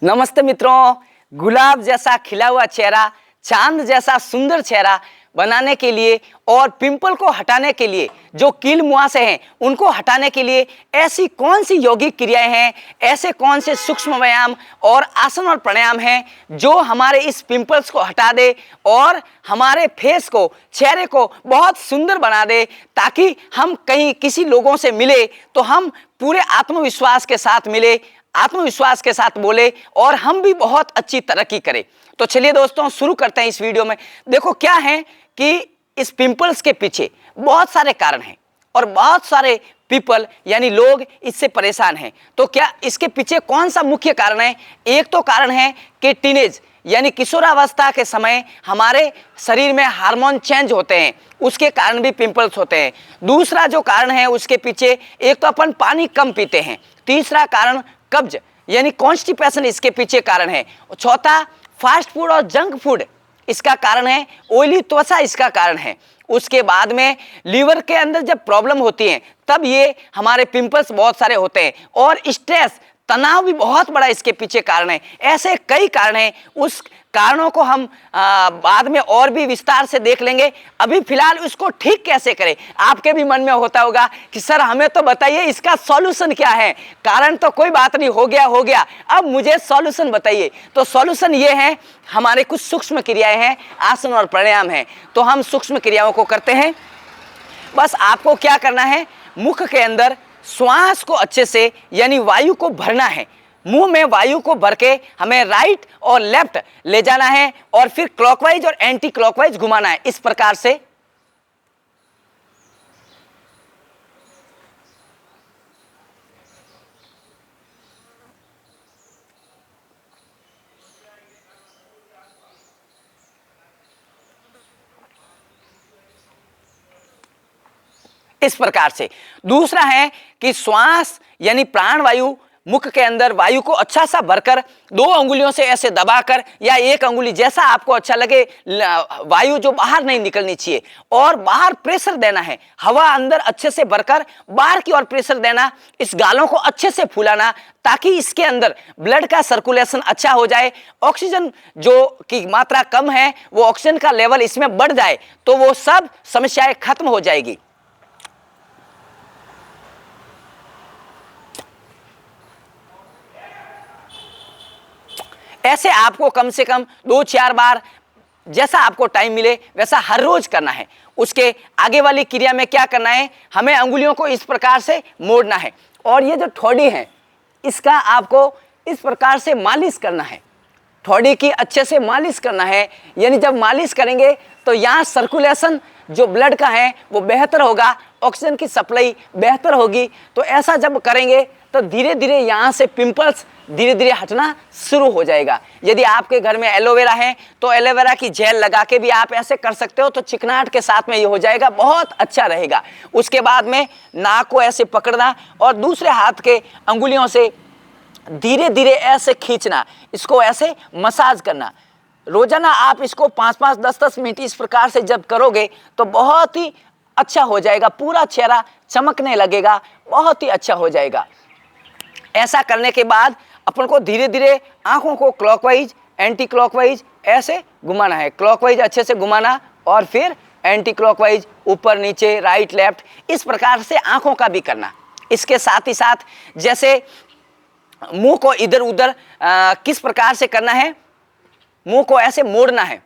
नमस्ते मित्रों, गुलाब जैसा खिला हुआ चेहरा, चांद जैसा सुंदर चेहरा बनाने के लिए और पिंपल को हटाने के लिए, जो कील मुहासे हैं उनको हटाने के लिए ऐसी कौन सी यौगिक क्रियाएं हैं, ऐसे कौन से सूक्ष्म व्यायाम और आसन और प्राणायाम हैं जो हमारे इस पिंपल्स को हटा दे और हमारे फेस को, चेहरे को बहुत सुंदर बना दे, ताकि हम कहीं किसी लोगों से मिले तो हम पूरे आत्मविश्वास के साथ मिले, आत्मविश्वास के साथ बोले और हम भी बहुत अच्छी तरक्की करें। तो चलिए दोस्तों, शुरू करते हैं इस वीडियो में। देखो क्या है कि इस पिंपल्स के पीछे बहुत सारे कारण हैं और बहुत सारे पीपल यानी लोग इससे परेशान हैं। तो क्या इसके पीछे कौन सा मुख्य कारण है? एक तो कारण है कि टीनेज यानी किशोरावस्था के समय हमारे शरीर में हार्मोन चेंज होते हैं, उसके कारण भी पिंपल्स होते हैं। दूसरा जो कारण है उसके पीछे, एक तो अपन पानी कम पीते हैं, तीसरा कारण कब्ज यानी कॉन्स्टिपेशन इसके पीछे कारण है, चौथा फास्ट फूड और जंक फूड इसका कारण है, ऑयली त्वचा इसका कारण है। उसके बाद में लीवर के अंदर जब प्रॉब्लम होती है तब ये हमारे पिंपल्स बहुत सारे होते हैं, और स्ट्रेस, तनाव भी बहुत बड़ा इसके पीछे कारण है। ऐसे कई कारण हैं, उस कारणों को हम बाद में और भी विस्तार से देख लेंगे। अभी फिलहाल उसको ठीक कैसे करें? आपके भी मन में होता होगा कि सर हमें तो बताइए इसका सॉल्यूशन क्या है। कारण तो कोई बात नहीं, हो गया, अब मुझे सॉल्यूशन बताइए। तो सॉल्यूशन ये है, हमारे कुछ सूक्ष्म क्रियाएं हैं, आसन और प्राणायाम हैं। तो हम सूक्ष्म क्रियाओं को करते हैं। बस आपको क्या करना है, मुख के अंदर श्वास को अच्छे से यानी वायु को भरना है। मुंह में वायु को भर के हमें राइट और लेफ्ट ले जाना है और फिर क्लॉकवाइज और एंटी क्लॉकवाइज घुमाना है, इस प्रकार से। इस प्रकार से। दूसरा है कि श्वास यानी प्राण वायु मुख के अंदर वायु को अच्छा सा भरकर 2 अंगुलियों से ऐसे दबाकर या 1 अंगुली, जैसा आपको अच्छा लगे, वायु जो बाहर नहीं निकलनी चाहिए, और बाहर प्रेशर देना है। हवा अंदर अच्छे से भरकर बाहर की ओर प्रेशर देना, इस गालों को अच्छे से फूलाना, ताकि इसके अंदर ब्लड का सर्कुलेशन अच्छा हो जाए। ऑक्सीजन जो की मात्रा कम है, वो ऑक्सीजन का लेवल इसमें बढ़ जाए तो वो सब समस्याएं खत्म हो जाएगी। ऐसे आपको कम से कम 2-4 बार, जैसा आपको टाइम मिले वैसा हर रोज करना है। उसके आगे वाली क्रिया में क्या करना है, हमें अंगुलियों को इस प्रकार से मोड़ना है, और ये जो ठोड़ी है इसका आपको इस प्रकार से मालिश करना है। ठोड़ी की अच्छे से मालिश करना है, यानी जब मालिश करेंगे तो यहाँ सर्कुलेशन जो ब्लड का है वो बेहतर होगा, ऑक्सीजन की सप्लाई बेहतर होगी। तो ऐसा जब करेंगे तो धीरे धीरे यहाँ से पिंपल्स धीरे धीरे हटना शुरू हो जाएगा। यदि आपके घर में एलोवेरा है तो एलोवेरा की जेल लगा के भी आप ऐसे कर सकते हो, तो चिकनाहट के साथ में ये हो जाएगा, बहुत अच्छा रहेगा। उसके बाद में नाक को ऐसे पकड़ना और दूसरे हाथ के अंगुलियों से धीरे धीरे ऐसे खींचना, इसको ऐसे मसाज करना। रोजाना आप इसको 5-5, 10-10 मिनट इस प्रकार से जब करोगे तो बहुत ही अच्छा हो जाएगा, पूरा चेहरा चमकने लगेगा, बहुत ही अच्छा हो जाएगा। ऐसा करने के बाद अपन को धीरे धीरे आंखों को क्लॉकवाइज, एंटी क्लॉकवाइज ऐसे घुमाना है। क्लॉकवाइज अच्छे से घुमाना और फिर एंटी क्लॉकवाइज, ऊपर नीचे, राइट लेफ्ट, इस प्रकार से आंखों का भी करना। इसके साथ ही साथ जैसे मुंह को इधर उधर किस प्रकार से करना है, मुंह को ऐसे मोड़ना है,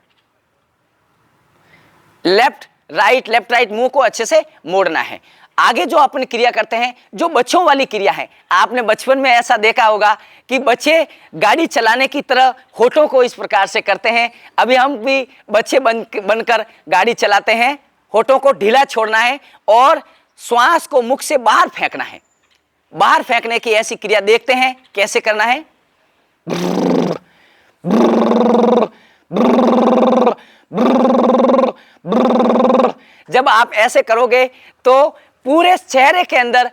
लेफ्ट राइट, मुंह को अच्छे से मोड़ना है। आगे जो अपन क्रिया करते हैं, जो बच्चों वाली क्रिया है, आपने बचपन में ऐसा देखा होगा कि बच्चे गाड़ी चलाने की तरह होठों को इस प्रकार से करते हैं। अभी हम भी बच्चे बनकर गाड़ी चलाते हैं। होठों को ढीला छोड़ना है और श्वास को मुख से बाहर फेंकना है। बाहर फेंकने की ऐसी क्रिया देखते हैं कैसे करना है। जब आप ऐसे करोगे तो पूरे चेहरे के अंदर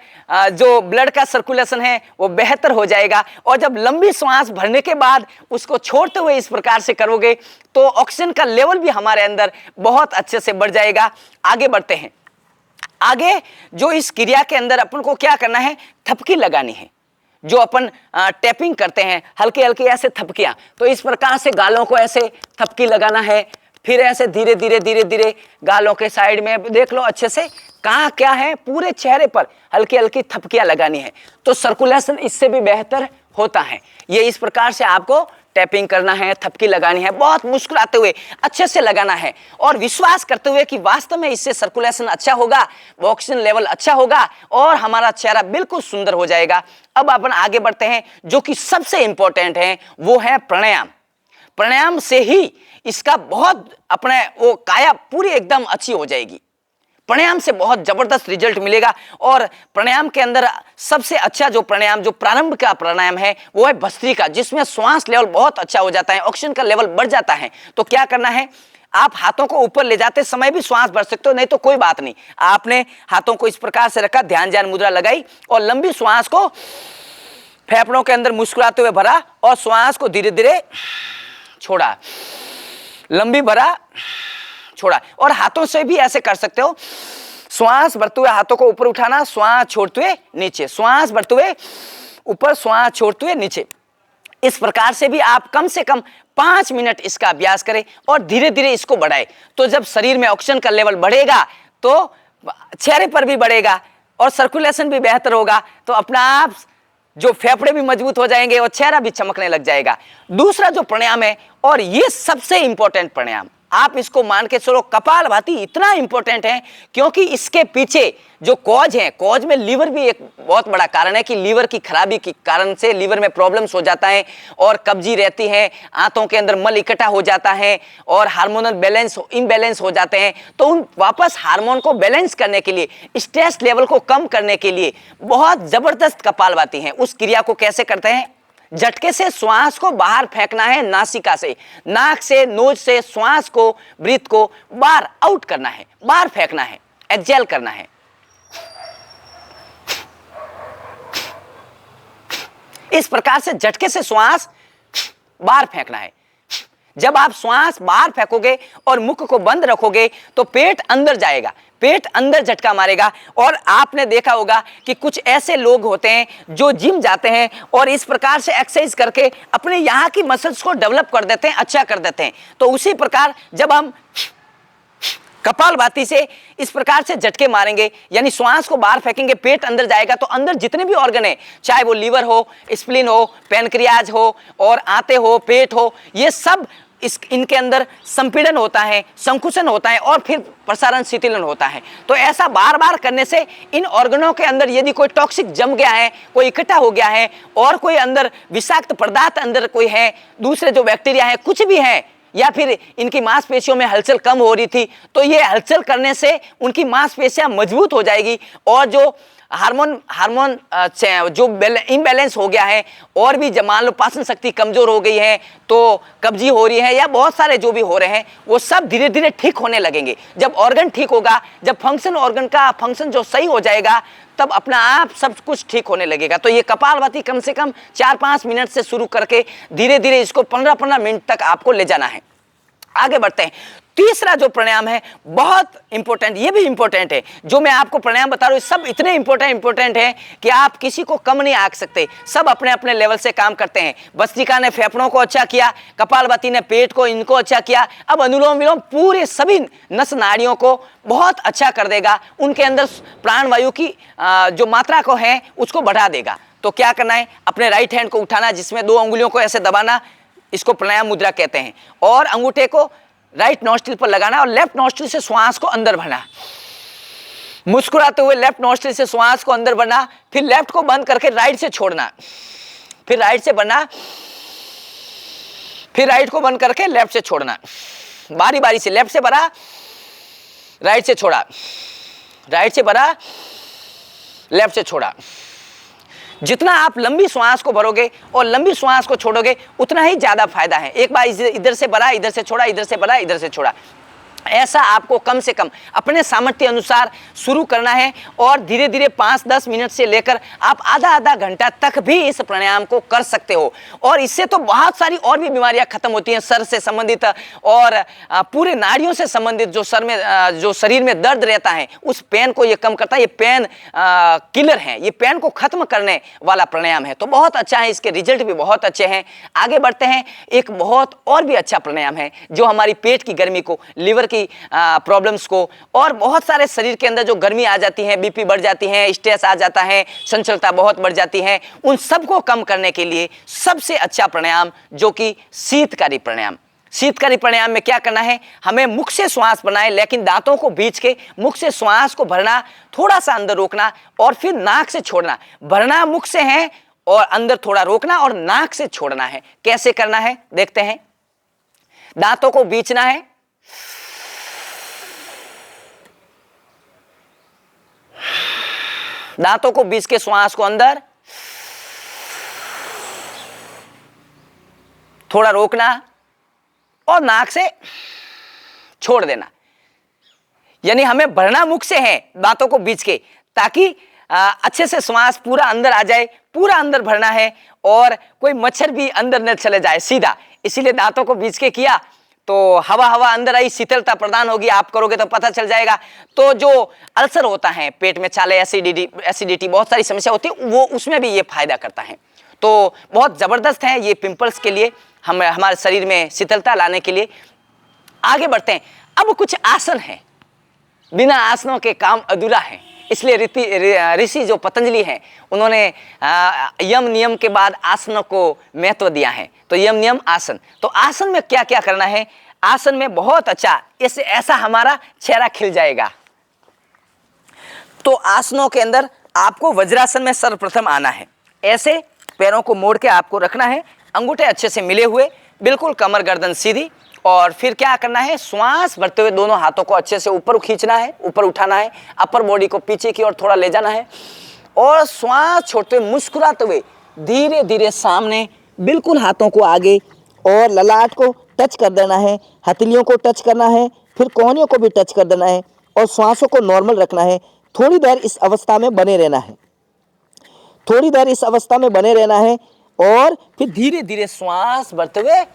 जो ब्लड का सर्कुलेशन है वो बेहतर हो जाएगा। और जब लंबी सांस भरने के बाद उसको छोड़ते हुए इस प्रकार से करोगे तो ऑक्सीजन का लेवल भी हमारे अंदर बहुत अच्छे से बढ़ जाएगा। आगे बढ़ते हैं। आगे जो इस क्रिया के अंदर अपन को क्या करना है, थपकी लगानी है। जो अपन टैपिंग करते हैं, हल्के हल्के ऐसे थपकियां, तो इस प्रकार से गालों को ऐसे थपकी लगाना है। फिर ऐसे धीरे धीरे धीरे धीरे गालों के साइड में देख लो अच्छे से कहाँ क्या है, पूरे चेहरे पर हल्की हल्की थपकियां लगानी है, तो सर्कुलेशन इससे भी बेहतर होता है। ये इस प्रकार से आपको टैपिंग करना है, थपकी लगानी है, बहुत मुस्कुराते हुए अच्छे से लगाना है और विश्वास करते हुए कि वास्तव में इससे सर्कुलेशन अच्छा होगा, ऑक्सीजन लेवल अच्छा होगा और हमारा चेहरा बिल्कुल सुंदर हो जाएगा। अब अपन आगे बढ़ते हैं, जो कि सबसे इंपॉर्टेंट है वो है प्राणायाम। प्राणायाम से ही इसका बहुत अपने वो काया पूरी एकदम अच्छी हो जाएगी। प्राणायाम से बहुत जबरदस्त रिजल्ट मिलेगा और प्राणायाम के अंदर सबसे अच्छा जो प्राणायाम, जो प्रारंभ का प्राणायाम है वो है भस्त्रिका, जिसमें श्वास लेवल बहुत अच्छा हो जाता है, ऑक्सीजन का लेवल बढ़ जाता है। तो क्या करना है, आप हाथों को ऊपर ले जाते समय भी श्वास भर सकते हो, नहीं तो कोई बात नहीं, आपने हाथों को इस प्रकार से रखा, ध्यान ध्यान मुद्रा लगाई और लंबी श्वास को फेफड़ों के अंदर मुस्कुराते हुए भरा और श्वास को धीरे धीरे छोड़ा, लंबी भरा छोड़ा। और हाथों से भी ऐसे कर सकते हो, श्वास भरते हुए हाथों को ऊपर उठाना, श्वास छोड़ते हुए नीचे, श्वास भरते हुए ऊपर, श्वास छोड़ते हुए नीचे। इस प्रकार से भी आप कम से कम 5 मिनट इसका अभ्यास करें और धीरे धीरे इसको बढ़ाएं। तो जब शरीर में ऑक्सीजन का लेवल बढ़ेगा तो चेहरे पर भी बढ़ेगा और सर्कुलेशन भी बेहतर होगा, तो अपना आप जो फेफड़े भी मजबूत हो जाएंगे और चेहरा भी चमकने लग जाएगा। दूसरा जो प्राणायाम है, और ये सबसे इंपॉर्टेंट प्राणायाम, आप इसको मान के चलो, कपालभाति इतना इंपॉर्टेंट है क्योंकि इसके पीछे जो कॉज है, कॉज में लीवर भी एक बहुत बड़ा कारण है कि लीवर की खराबी के कारण से लीवर में प्रॉब्लम्स हो जाता है और कब्जी रहती है, आंतों के अंदर मल इकट्ठा हो जाता है और हार्मोनल बैलेंस इम्बैलेंस हो जाते हैं। तो उन वापस हार्मोन को बैलेंस करने के लिए, स्ट्रेस लेवल को कम करने के लिए बहुत जबरदस्त कपालभाति है। उस क्रिया को कैसे करते हैं, झटके से श्वास को बाहर फेंकना है, नासिका से, नाक से, नोज से श्वास को, ब्रीथ को बाहर आउट करना है, बाहर फेंकना है, एक्सहेल करना है। इस प्रकार से झटके से श्वास बाहर फेंकना है। जब आप श्वास बाहर फेंकोगे और मुख को बंद रखोगे तो पेट अंदर जाएगा, पेट अंदर झटका मारेगा। और आपने देखा होगा कि कुछ ऐसे लोग होते हैं जो जिम जाते हैं और इस प्रकार से एक्सरसाइज करके अपने यहाँ की मसल्स को डेवलप कर देते हैं, अच्छा कर देते हैं। तो उसी प्रकार जब हम कपालभाति से इस प्रकार से झटके मारेंगे, यानी श्वास को बाहर फेंकेंगे, पेट अंदर जाएगा, तो अंदर जितने भी ऑर्गन है, चाहे वो लीवर हो, स्प्लीन हो, पैनक्रियाज हो और आंतें हो, पेट हो, ये सब इनके अंदर संपीड़न होता है, संकुचन होता है और फिर प्रसारण शीतलन होता है। तो ऐसा बार बार करने से इन ऑर्गनों के अंदर यदि कोई टॉक्सिक जम गया है, कोई इकट्ठा हो गया है और कोई अंदर विषाक्त पदार्थ अंदर कोई है, दूसरे जो बैक्टीरिया है, कुछ भी है, या फिर इनकी मांसपेशियों में हलचल कम हो रही थी, तो ये हलचल करने से उनकी मांसपेशियां मजबूत हो जाएगी और जो हार्मोन जो इम्बैलेंस हो गया है और भी मान लो पाचन शक्ति कमजोर हो गई है, तो कब्जी हो रही है या बहुत सारे जो भी हो रहे हैं, वो सब धीरे धीरे ठीक होने लगेंगे। जब ऑर्गन ठीक होगा, जब ऑर्गन का फंक्शन जो सही हो जाएगा, तब अपना आप सब कुछ ठीक होने लगेगा। तो ये कपालभाति कम से कम 4-5 मिनट से शुरू करके धीरे धीरे इसको 15-15 मिनट तक आपको ले जाना है। आगे बढ़ते हैं। तीसरा जो प्राणायाम है बहुत इंपॉर्टेंट, ये भी इंपॉर्टेंट है, जो मैं आपको प्राणायाम बता रहा हूँ, सब इतने इंपॉर्टेंट है कि आप किसी को कम नहीं आंक सकते। सब अपने अपने लेवल से काम करते हैं। भस्त्रिका ने फेफड़ों को अच्छा किया, कपालभाति ने पेट को, इनको अच्छा किया। अब अनुलोम विलोम पूरे सभी नस नाड़ियों को बहुत अच्छा कर देगा, उनके अंदर प्राणवायु की जो मात्रा को है उसको बढ़ा देगा। तो क्या करना है, अपने राइट हैंड को उठाना, जिसमें 2 अंगुलियों को ऐसे दबाना, इसको प्राणायाम मुद्रा कहते हैं, और अंगूठे को राइट नॉस्ट्रिल पर लगाना और लेफ्ट नॉस्ट्रिल से श्वास को अंदर भरना, मुस्कुराते हुए लेफ्ट नॉस्ट्रिल से श्वास को अंदर भरना, फिर लेफ्ट को बंद करके राइट से छोड़ना, फिर राइट से भरना, फिर राइट को बंद करके लेफ्ट से छोड़ना। बारी बारी से लेफ्ट से भरा, राइट से छोड़ा, राइट से भरा, लेफ्ट से छोड़ा। जितना आप लंबी श्वास को भरोगे और लंबी श्वास को छोड़ोगे, उतना ही ज्यादा फायदा है। एक बार इधर से भरा, इधर से छोड़ा, इधर से भरा, इधर से छोड़ा। ऐसा आपको कम से कम अपने सामर्थ्य अनुसार शुरू करना है और धीरे धीरे 5-10 मिनट से लेकर आप आधा घंटा तक भी इस प्राणायाम को कर सकते हो। और इससे तो बहुत सारी और भी बीमारियां खत्म होती हैं, सर से संबंधित और पूरे नाड़ियों से संबंधित जो सर में जो शरीर में दर्द रहता है उस पेन को ये कम करता है। ये पेन किलर है, ये पेन को खत्म करने वाला प्राणायाम है। तो बहुत अच्छा है, इसके रिजल्ट भी बहुत अच्छे हैं। आगे बढ़ते हैं, एक बहुत और भी अच्छा प्राणायाम है जो हमारी पेट की गर्मी को, लिवर की प्रॉब्लम्स को और बहुत सारे शरीर के अंदर जो गर्मी आ जाती है, बीपी बढ़ जाती है, स्ट्रेस आ जाता है, चंचलता बहुत बढ़ जाती है, उन सबको कम करने के लिए सबसे अच्छा प्राणायाम जो कि शीतकारी प्राणायाम। शीतकारी प्राणायाम में क्या करना है, हमें मुख से श्वास बनाए लेकिन दांतों को बीच के मुख से श्वास को भरना, थोड़ा सा अंदर रोकना और फिर नाक से छोड़ना। भरना मुख से है और अंदर थोड़ा रोकना और नाक से छोड़ना है। कैसे करना है देखते हैं। दांतों को बीचना है, दांतों को बीच के श्वास को अंदर, थोड़ा रोकना और नाक से छोड़ देना। यानी हमें भरना मुख से है, दांतों को बीच के, ताकि अच्छे से श्वास पूरा अंदर आ जाए, पूरा अंदर भरना है और कोई मच्छर भी अंदर न चले जाए सीधा। इसीलिए दांतों को बीच के किया तो हवा अंदर आई, शीतलता प्रदान होगी। आप करोगे तो पता चल जाएगा। तो जो अल्सर होता है पेट में, चाले, एसिडिटी बहुत सारी समस्या होती है, वो उसमें भी ये फायदा करता है। तो बहुत जबरदस्त है ये पिंपल्स के लिए, हमारे शरीर में शीतलता लाने के लिए। आगे बढ़ते हैं। अब कुछ आसन है, बिना आसनों के काम अधूरा है। इसलिए ऋषि जो पतंजलि हैं उन्होंने यम नियम के बाद आसनों को महत्व दिया है। तो यम नियम आसन, तो आसन में क्या क्या करना है। आसन में बहुत अच्छा, इससे ऐसा हमारा चेहरा खिल जाएगा। तो आसनों के अंदर आपको वज्रासन में सर्वप्रथम आना है। ऐसे पैरों को मोड़ के आपको रखना है, अंगूठे अच्छे से मिले हुए, बिल्कुल कमर गर्दन सीधी। और फिर क्या करना है, श्वास भरते हुए दोनों हाथों को अच्छे से ऊपर खींचना है, ऊपर उठाना है, अपर बॉडी को पीछे की ओर थोड़ा ले जाना है और श्वास छोड़ते हुए मुस्कुराते हुए धीरे धीरे सामने, बिल्कुल हाथों को आगे और ललाट को टच कर देना है, हथेलियों को टच करना है, फिर कोहनियों को भी टच कर देना है और श्वासों को नॉर्मल रखना है। थोड़ी देर इस अवस्था में बने रहना है, थोड़ी देर इस अवस्था में बने रहना है और फिर धीरे धीरे श्वास भरते हुए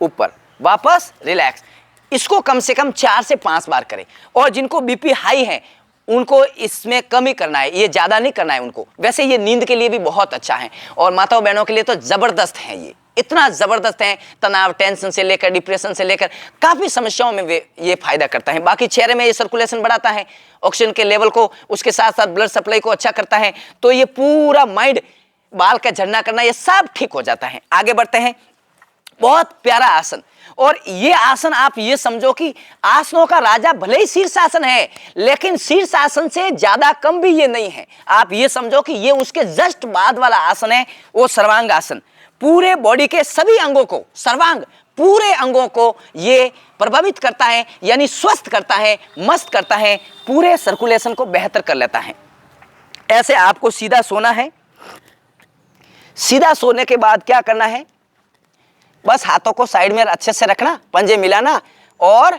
ऊपर वापस रिलैक्स। इसको कम से कम 4 से 5 बार करें। और जिनको बीपी हाई है उनको इसमें कम ही करना है, ये ज़्यादा नहीं करना है उनको। वैसे ये नींद के लिए भी बहुत अच्छा है और माताओं बहनों के लिए तो ज़बरदस्त है, ये इतना ज़बरदस्त है। तनाव, टेंशन से लेकर डिप्रेशन से लेकर काफ़ी समस्याओं में ये फायदा करता है। बाकी चेहरे में ये सर्कुलेशन बढ़ाता है, ऑक्सीजन के लेवल को, उसके साथ साथ ब्लड सप्लाई को अच्छा करता है। तो ये पूरा माइंड, बाल का झड़ना करना, ये सब ठीक हो जाता है। आगे बढ़ते हैं। बहुत प्यारा आसन, और ये आसन आप ये समझो कि आसनों का राजा भले ही शीर्षासन है, लेकिन शीर्षासन से ज्यादा कम भी ये नहीं है। आप ये समझो कि ये उसके जस्ट बाद वाला आसन है, वो सर्वांग आसन। पूरे बॉडी के सभी अंगों को, सर्वांग पूरे अंगों को ये प्रभावित करता है, यानी स्वस्थ करता है, मस्त करता है, पूरे सर्कुलेशन को बेहतर कर लेता है। ऐसे आपको सीधा सोना है। सीधा सोने के बाद क्या करना है, बस हाथों को साइड में अच्छे से रखना, पंजे मिलाना और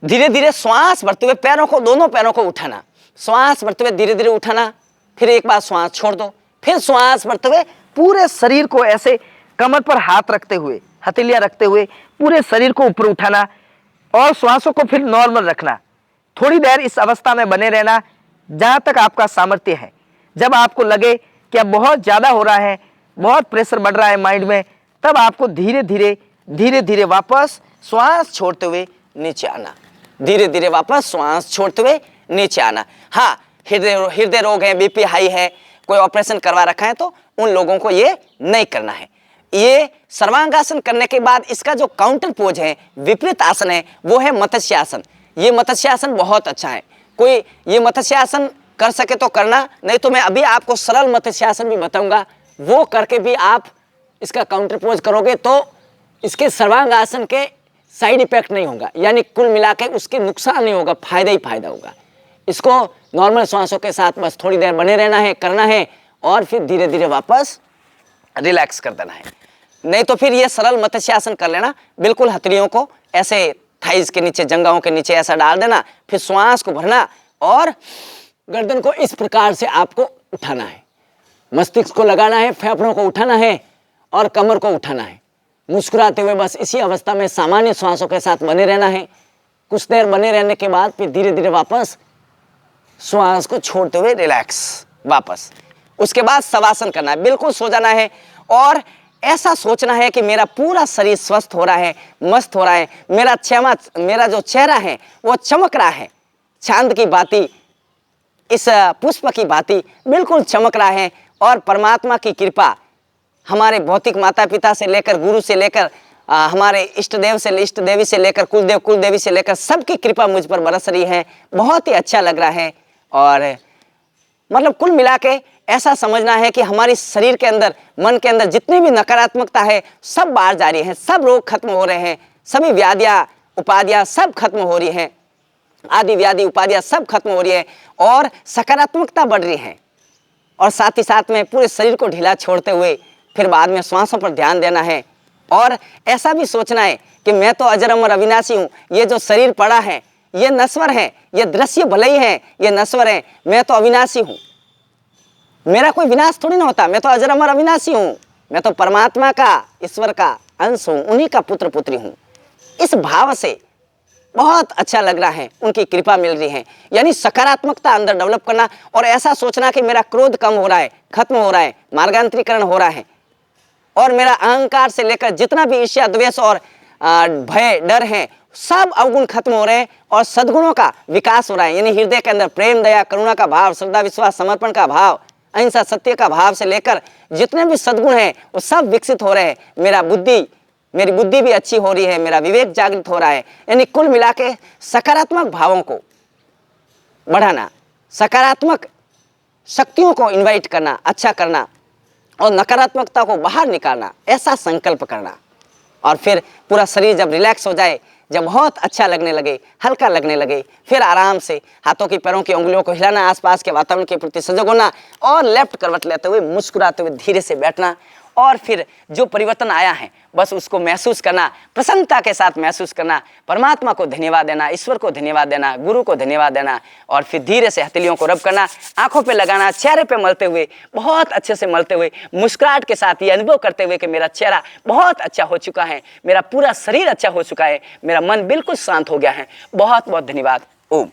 धीरे धीरे श्वास भरते हुए पैरों को, दोनों पैरों को उठाना। श्वास भरते हुए धीरे धीरे उठाना, फिर एक बार श्वास छोड़ दो, फिर श्वास भरते हुए पूरे शरीर को ऐसे कमर पर हाथ रखते हुए, हथेलियां रखते हुए पूरे शरीर को ऊपर उठाना और श्वासों को फिर नॉर्मल रखना। थोड़ी देर इस अवस्था में बने रहना जहां तक आपका सामर्थ्य है। जब आपको लगे कि अब बहुत ज़्यादा हो रहा है, बहुत प्रेशर बढ़ रहा है माइंड में, तब आपको धीरे धीरे वापस श्वास छोड़ते हुए नीचे आना, धीरे धीरे वापस श्वास छोड़ते हुए नीचे आना। हाँ, हृदय रोग है, बीपी हाई है, कोई ऑपरेशन करवा रखा है तो उन लोगों को ये नहीं करना है। ये सर्वांगासन करने के बाद इसका जो काउंटर पोज है, विपरीत आसन है, वो है मत्स्यासन। ये मत्स्यासन बहुत अच्छा है। कोई ये मत्स्यासन कर सके तो करना, नहीं तो मैं अभी आपको सरल मत्स्यासन भी बताऊंगा, वो करके भी आप इसका काउंटर पोज करोगे तो इसके सर्वांग आसन के साइड इफेक्ट नहीं होगा, यानी कुल मिला के उसके नुकसान नहीं होगा, फायदा ही फायदा होगा। इसको नॉर्मल श्वासों के साथ बस थोड़ी देर बने रहना है, करना है और फिर धीरे धीरे वापस रिलैक्स कर देना है। नहीं तो फिर ये सरल मत्स्यासन कर लेना, बिल्कुल हथेलियों को ऐसे थाइस के नीचे, जंघाओं के नीचे ऐसा डाल देना, फिर श्वास को भरना और गर्दन को इस प्रकार से आपको उठाना है, मस्तिष्क को लगाना है, फेफड़ों को उठाना है और कमर को उठाना है, मुस्कुराते हुए बस इसी अवस्था में सामान्य श्वासों के साथ बने रहना है। कुछ देर बने रहने के बाद फिर धीरे धीरे वापस श्वास को छोड़ते हुए रिलैक्स वापस। उसके बाद शवासन करना है, बिल्कुल सो जाना है और ऐसा सोचना है कि मेरा पूरा शरीर स्वस्थ हो रहा है, मस्त हो रहा है, मेरा जो चेहरा है वो चमक रहा है, चांद की भांति, इस पुष्प की भांति बिल्कुल चमक रहा है। और परमात्मा की कृपा हमारे भौतिक माता पिता से लेकर, गुरु से लेकर, हमारे इष्ट देवी से लेकर, कुलदेवी से लेकर सबकी कृपा मुझ पर बरस रही है। बहुत ही अच्छा लग रहा है। और मतलब कुल मिला के ऐसा समझना है कि हमारी शरीर के अंदर, मन के अंदर जितनी भी नकारात्मकता है सब बाहर जा रही है, सब रोग खत्म हो रहे हैं, सभी व्याधियाँ उपाधियाँ सब खत्म हो रही हैं, आदि व्याधि उपाधियाँ सब खत्म हो रही है और सकारात्मकता बढ़ रही है। और साथ ही साथ में पूरे शरीर को ढीला छोड़ते हुए फिर बाद में श्वासों पर ध्यान देना है और ऐसा भी सोचना है कि मैं तो अजर अमर अविनाशी हूँ, ये जो शरीर पड़ा है ये नश्वर है, ये दृश्य भले ही है, ये नश्वर है, मैं तो अविनाशी हूँ, मेरा कोई विनाश थोड़ी ना होता, मैं तो अजर अमर अविनाशी हूँ, मैं तो परमात्मा का, ईश्वर का अंश हूँ, उन्हीं का पुत्र पुत्री हूँ। इस भाव से बहुत अच्छा लग रहा है, उनकी कृपा मिल रही है। यानी सकारात्मकता अंदर डेवलप करना और ऐसा सोचना कि मेरा क्रोध कम हो रहा है, खत्म हो रहा है, मार्गांतरीकरण हो रहा है और मेरा अहंकार से लेकर जितना भी ईर्ष्या, द्वेष और भय, डर है सब अवगुण खत्म हो रहे हैं और सद्गुणों का विकास हो रहा है। यानी हृदय के अंदर प्रेम, दया, करुणा का भाव, श्रद्धा, विश्वास, समर्पण का भाव, अहिंसा, सत्य का भाव से लेकर जितने भी सद्गुण हैं वो सब विकसित हो रहे हैं। मेरी बुद्धि भी अच्छी हो रही है, मेरा विवेक जागृत हो रहा है। यानी कुल मिला के सकारात्मक भावों को बढ़ाना, सकारात्मक शक्तियों को इन्वाइट करना, अच्छा करना और नकारात्मकता को बाहर निकालना, ऐसा संकल्प करना। और फिर पूरा शरीर जब रिलैक्स हो जाए, जब बहुत अच्छा लगने लगे, हल्का लगने लगे, फिर आराम से हाथों की पैरों की उंगलियों को हिलाना, आसपास के वातावरण के प्रति सजग होना और लेफ्ट करवट लेते हुए मुस्कुराते हुए धीरे से बैठना और फिर जो परिवर्तन आया है बस उसको महसूस करना, प्रसन्नता के साथ महसूस करना, परमात्मा को धन्यवाद देना, ईश्वर को धन्यवाद देना, गुरु को धन्यवाद देना और फिर धीरे से हथेलियों को रब करना, आंखों पे लगाना, चेहरे पे मलते हुए, बहुत अच्छे से मलते हुए, मुस्कुराहट के साथ ये अनुभव करते हुए कि मेरा चेहरा बहुत अच्छा हो चुका है, मेरा पूरा शरीर अच्छा हो चुका है, मेरा मन बिल्कुल शांत हो गया है। बहुत बहुत धन्यवाद। ओम।